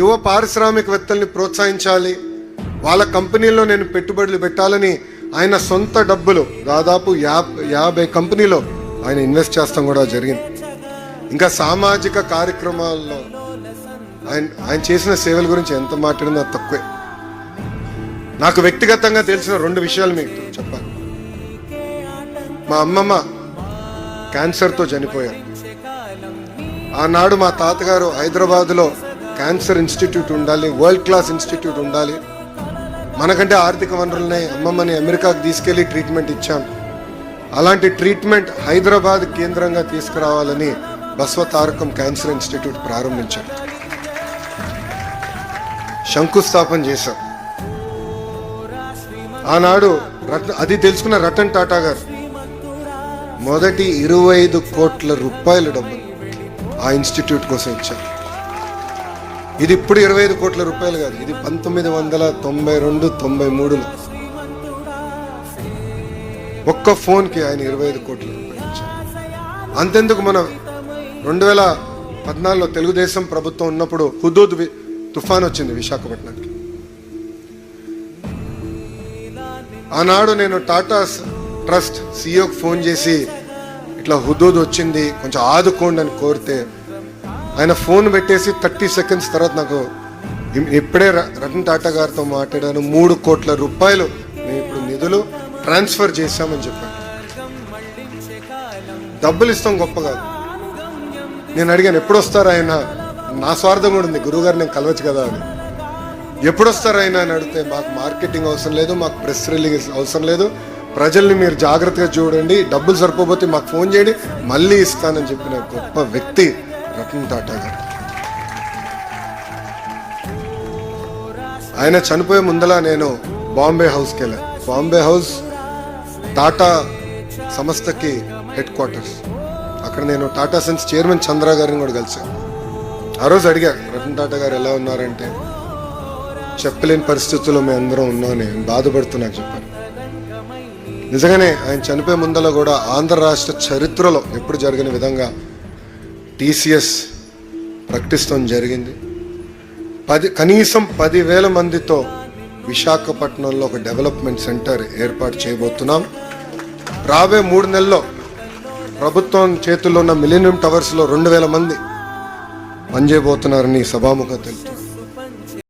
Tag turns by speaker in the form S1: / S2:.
S1: యువ పారిశ్రామికవేత్తల్ని ప్రోత్సహించాలి, వాళ్ళ కంపెనీల్లో నేను పెట్టుబడులు పెట్టాలని ఆయన సొంత డబ్బులు దాదాపు 50 కంపెనీలో ఆయన ఇన్వెస్ట్ చేస్తాం కూడా జరిగింది. ఇంకా సామాజిక కార్యక్రమాల్లో ఆయన చేసిన సేవల గురించి ఎంత మాట్లాడినా తక్కువే. నాకు వ్యక్తిగతంగా తెలిసిన 2 విషయాలు మీకు చెప్పాలి. మా అమ్మమ్మ క్యాన్సర్తో చనిపోయారు. ఆనాడు మా తాతగారు హైదరాబాద్లో క్యాన్సర్ ఇన్స్టిట్యూట్ ఉండాలి, వరల్డ్ క్లాస్ ఇన్స్టిట్యూట్ ఉండాలి, మనకంటే ఆర్థిక వనరులున్నాయి, అమ్మమ్మని అమెరికాకు తీసుకెళ్లి ట్రీట్మెంట్ ఇచ్చాం, అలాంటి ట్రీట్మెంట్ హైదరాబాద్ కేంద్రంగా తీసుకురావాలని బసవతారకం క్యాన్సర్ ఇన్స్టిట్యూట్ ప్రారంభించారు, శంకుస్థాపన చేశారు. ఆనాడు అది తెలుసుకున్న రతన్ టాటా గారు మొదటి 25 కోట్ల రూపాయల డబ్బులు ఆ ఇన్స్టిట్యూట్ కోసం ఇచ్చారు. ఇది ఇప్పుడు 25 కోట్ల రూపాయలు కాదు, ఇది 1992-93లో ఒక్క ఫోన్కి ఆయన 25 కోట్ల రూపాయలు ఇచ్చారు. అంతెందుకు మన 2014లో తెలుగుదేశం ప్రభుత్వం ఉన్నప్పుడు హుదూద్ తుఫాన్ వచ్చింది విశాఖపట్నానికి. ఆనాడు నేను టాటా ట్రస్ట్ సిఇఓకి ఫోన్ చేసి ఇట్లా హుదూద్ వచ్చింది కొంచెం ఆదుకోండి అని కోరితే ఆయన ఫోన్ పెట్టేసి 30 సెకండ్స్ తర్వాత నాకు ఇప్పుడే రతన్ టాటా గారితో మాట్లాడాను, 3 కోట్ల రూపాయలు మేము ఇప్పుడు నిధులు ట్రాన్స్ఫర్ చేశామని చెప్పాను. డబ్బులు ఇస్తాం గొప్ప కాదు. నేను అడిగాను ఎప్పుడు వస్తారు ఆయన, నా స్వార్థం కూడా ఉంది, గురువుగారు నేను కలవచ్చు కదా అని. ఎప్పుడు వస్తారు ఆయన అని అడిగితే మాకు మార్కెటింగ్ అవసరం లేదు, మాకు ప్రెస్ రిలీజ్ అవసరం లేదు, ప్రజల్ని మీరు జాగ్రత్తగా చూడండి, డబ్బులు సరిపోతే మాకు ఫోన్ చేయండి మళ్ళీ ఇస్తానని చెప్పిన గొప్ప వ్యక్తి రతన్ టాటా గారు. ఆయన చనిపోయే ముందలా నేను బాంబే హౌస్కి వెళ్ళాను. బాంబే హౌస్ టాటా సంస్థకి హెడ్ క్వార్టర్స్. అక్కడ నేను టాటా సన్స్ చైర్మన్ చంద్ర గారిని కూడా కలిసాను. ఆ రోజు అడిగా రతన్ టాటా గారు ఎలా ఉన్నారంటే చెప్పలేని పరిస్థితుల్లో మేము అందరం ఉన్నామని బాధపడుతున్నా చెప్పారు. నిజంగానే ఆయన చనిపోయే ముందలో కూడా ఆంధ్ర రాష్ట్ర చరిత్రలో ఎప్పుడు జరిగిన విధంగా టీసీఎస్ ప్రకటిస్తాం జరిగింది. కనీసం 10,000 మందితో విశాఖపట్నంలో ఒక డెవలప్మెంట్ సెంటర్ ఏర్పాటు చేయబోతున్నాం. రాబోయే 3 నెలల్లో ప్రభుత్వం చేతుల్లో ఉన్న మిలీనియం టవర్స్లో 2,000 మంది పనిచేయబోతున్నారని సభాముఖంగా తెలుపుతున్నారు.